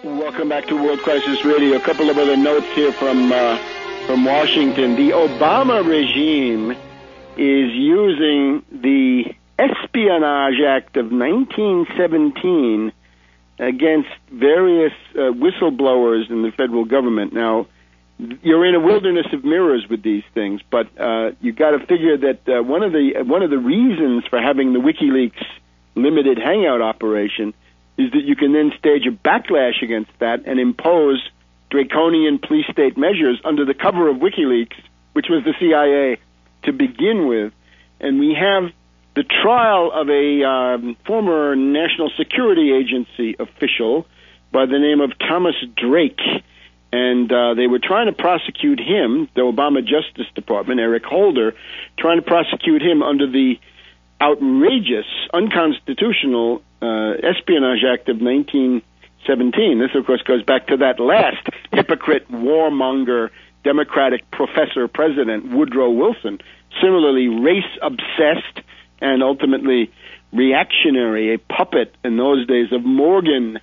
Welcome back to World Crisis Radio. A couple of other notes here from Washington. The Obama regime is using the Espionage Act of 1917 against various whistleblowers in the federal government. Now, you're in a wilderness of mirrors with these things, but you got to figure that one of the reasons for having the WikiLeaks limited hangout operation is that you can then stage a backlash against that and impose draconian police state measures under the cover of WikiLeaks, which was the CIA to begin with. And we have the trial of a former National Security Agency official by the name of Thomas Drake. And they were trying to prosecute him, the Obama Justice Department, Eric Holder, trying to prosecute him under the outrageous, unconstitutional Espionage Act of 1917. This, of course, goes back to that last hypocrite, warmonger, Democratic professor president, Woodrow Wilson, similarly race-obsessed and ultimately reactionary, a puppet in those days of Morgan.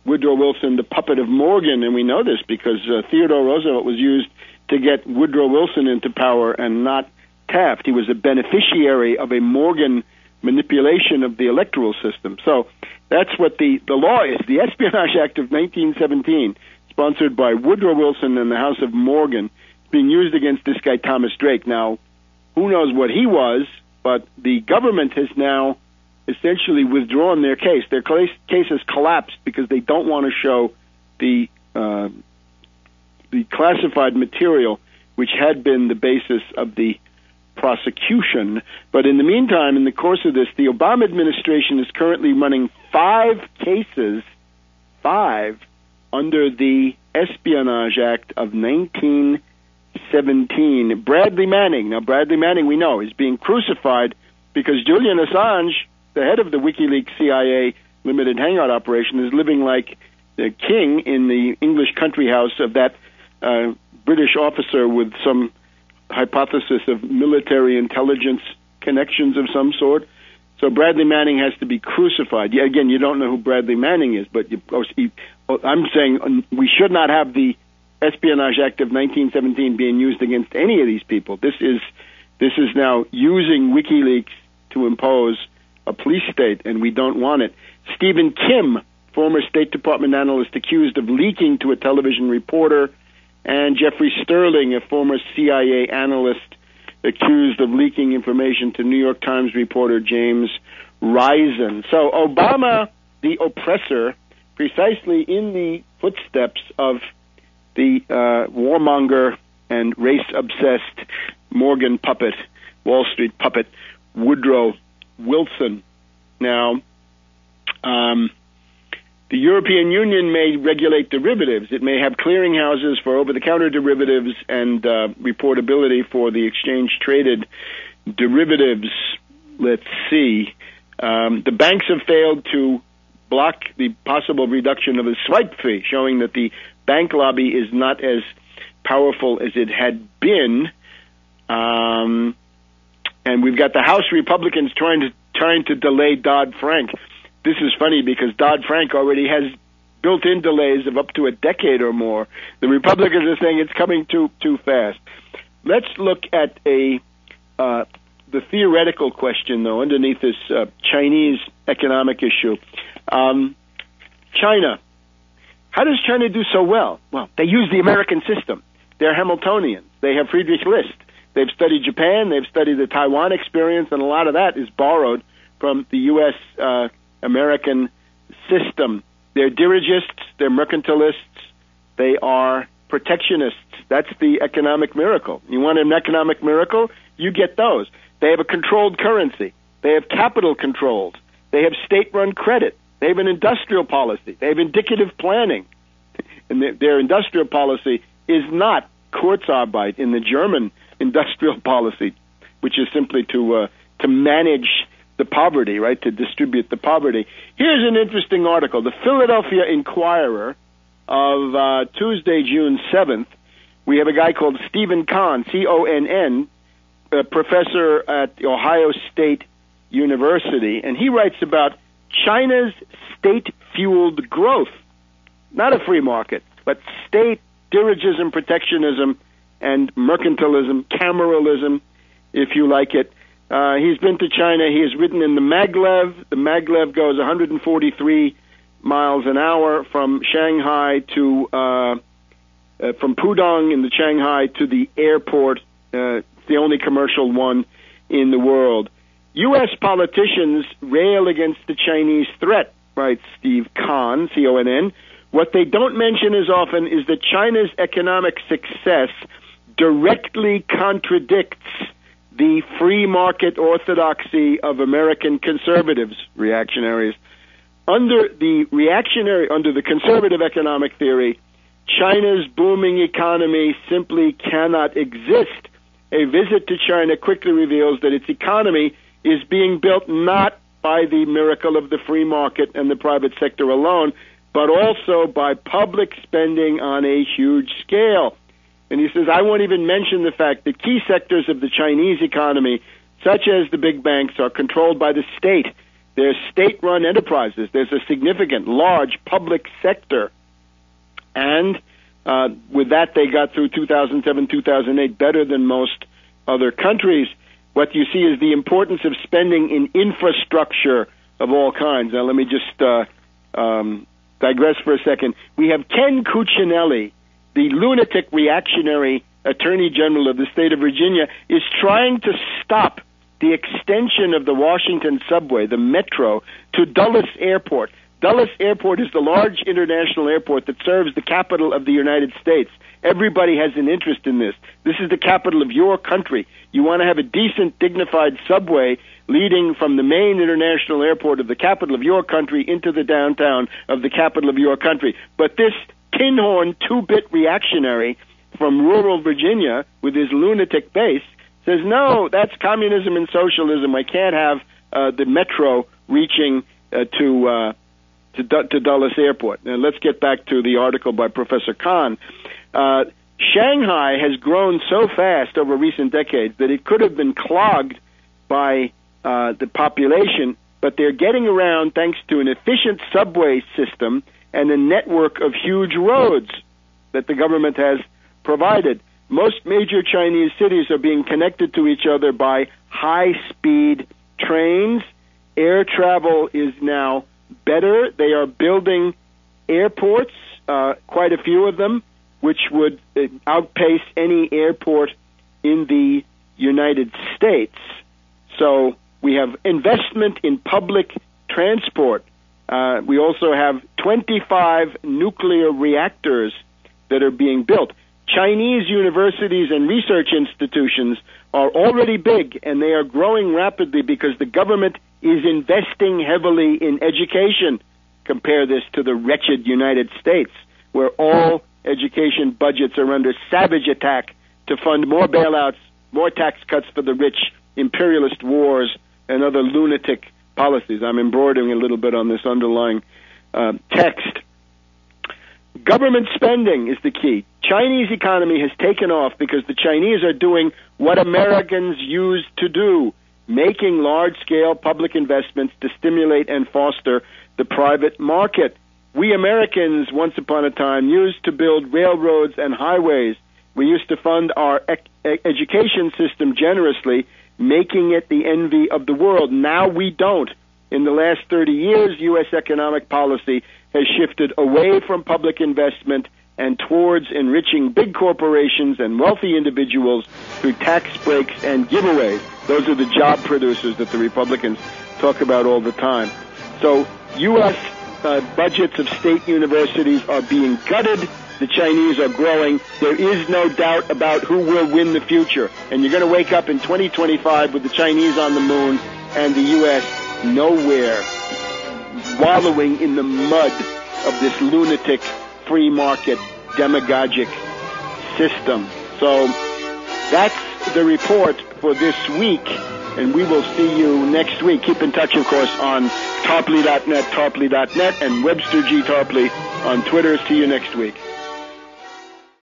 Woodrow Wilson, the puppet of Morgan, and we know this because Theodore Roosevelt was used to get Woodrow Wilson into power and not Taft. He was a beneficiary of a Morgan manipulation of the electoral system. So that's what the law is. The Espionage Act of 1917, sponsored by Woodrow Wilson and the House of Morgan, being used against this guy Thomas Drake. Now, who knows what he was, but the government has now essentially withdrawn their case. Their case has collapsed because they don't want to show the classified material which had been the basis of the prosecution. But in the meantime, in the course of this, the Obama administration is currently running 5 cases, 5, under the Espionage Act of 1917. Bradley Manning, now Bradley Manning, we know, is being crucified because Julian Assange, the head of the WikiLeaks CIA limited hangout operation, is living like the king in the English country house of that British officer with some hypothesis of military intelligence connections of some sort. So Bradley Manning has to be crucified. Yeah, again, you don't know who Bradley Manning is, but I'm saying we should not have the Espionage Act of 1917 being used against any of these people. This is now using WikiLeaks to impose a police state, and we don't want it. Stephen Kim, former State Department analyst accused of leaking to a television reporter, and Jeffrey Sterling, a former CIA analyst, accused of leaking information to New York Times reporter James Risen. So Obama, the oppressor, precisely in the footsteps of the warmonger and race-obsessed Morgan puppet, Wall Street puppet, Woodrow Wilson. Now, the European Union may regulate derivatives. It may have clearinghouses for over-the-counter derivatives and reportability for the exchange-traded derivatives. Let's see. The banks have failed to block the possible reduction of the swipe fee, showing that the bank lobby is not as powerful as it had been. And we've got the House Republicans trying to delay Dodd-Frank. This is funny because Dodd-Frank already has built-in delays of up to a decade or more. The Republicans are saying it's coming too fast. Let's look at the theoretical question, though, underneath this Chinese economic issue. China. How does China do so well? Well, they use the American system. They're Hamiltonians. They have Friedrich List. They've studied Japan. They've studied the Taiwan experience, and a lot of that is borrowed from the U.S. American system. They're dirigists, they're mercantilists, they are protectionists. That's the economic miracle. You want an economic miracle? You get those. They have a controlled currency. They have capital controls. They have state-run credit. They have an industrial policy. They have indicative planning. And their industrial policy is not Kurzarbeit in the German industrial policy, which is simply to manage the poverty, right, to distribute the poverty. Here's an interesting article. The Philadelphia Inquirer of Tuesday, June 7th. We have a guy called Stephen Conn, C-O-N-N, a professor at Ohio State University, and he writes about China's state-fueled growth. not a free market, but state dirigism, protectionism, and mercantilism, cameralism, if you like it. He's been to China. He has ridden in the maglev. The maglev goes 143 miles an hour from Shanghai to from Pudong in the Shanghai to the airport. It's the only commercial one in the world. U.S. politicians rail against the Chinese threat, writes Steve Conn, C-O-N-N. What they don't mention as often is that China's economic success directly contradicts the free market orthodoxy of American conservatives, reactionaries. Under the conservative economic theory, China's booming economy simply cannot exist. A visit to China quickly reveals that its economy is being built not by the miracle of the free market and the private sector alone, but also by public spending on a huge scale. And he says, I won't even mention the fact that key sectors of the Chinese economy, such as the big banks, are controlled by the state. They're state-run enterprises. There's a significant, large public sector. And with that, they got through 2007, 2008 better than most other countries. What you see is the importance of spending in infrastructure of all kinds. Now, let me just digress for a second. We have Ken Cuccinelli, the lunatic reactionary attorney general of the state of Virginia, is trying to stop the extension of the Washington subway, the metro, to Dulles Airport. Dulles Airport is the large international airport that serves the capital of the United States. Everybody has an interest in this. This is the capital of your country. You want to have a decent, dignified subway leading from the main international airport of the capital of your country into the downtown of the capital of your country. But this tin-horn, two-bit reactionary from rural Virginia with his lunatic base says, no, that's communism and socialism. I can't have the metro reaching to Dulles Airport. Now, let's get back to the article by Professor Kahn. Shanghai has grown so fast over recent decades that it could have been clogged by the population, but they're getting around thanks to an efficient subway system and a network of huge roads that the government has provided. Most major Chinese cities are being connected to each other by high-speed trains. Air travel is now better. They are building airports, quite a few of them, which would outpace any airport in the United States. So we have investment in public transport. We also have 25 nuclear reactors that are being built. Chinese universities and research institutions are already big, and they are growing rapidly because the government is investing heavily in education. Compare this to the wretched United States, where all education budgets are under savage attack to fund more bailouts, more tax cuts for the rich, imperialist wars, and other lunatic policies. I'm embroidering a little bit on this underlying text. Government spending is the key. Chinese economy has taken off because the Chinese are doing what Americans used to do, making large-scale public investments to stimulate and foster the private market. We Americans, once upon a time, used to build railroads and highways. We used to fund our education system generously, making it the envy of the world. Now we don't. In the last 30 years, U.S. economic policy has shifted away from public investment and towards enriching big corporations and wealthy individuals through tax breaks and giveaways. Those are the job producers that the Republicans talk about all the time. So U.S. budgets of state universities are being gutted. The Chinese are growing. There is no doubt about who will win the future. And you're going to wake up in 2025 with the Chinese on the moon and the U.S. nowhere, wallowing in the mud of this lunatic free market demagogic system. So that's the report for this week, and we will see you next week. Keep in touch, of course, on Tarpley.net, and Webster G. Tarpley on Twitter. See you next week.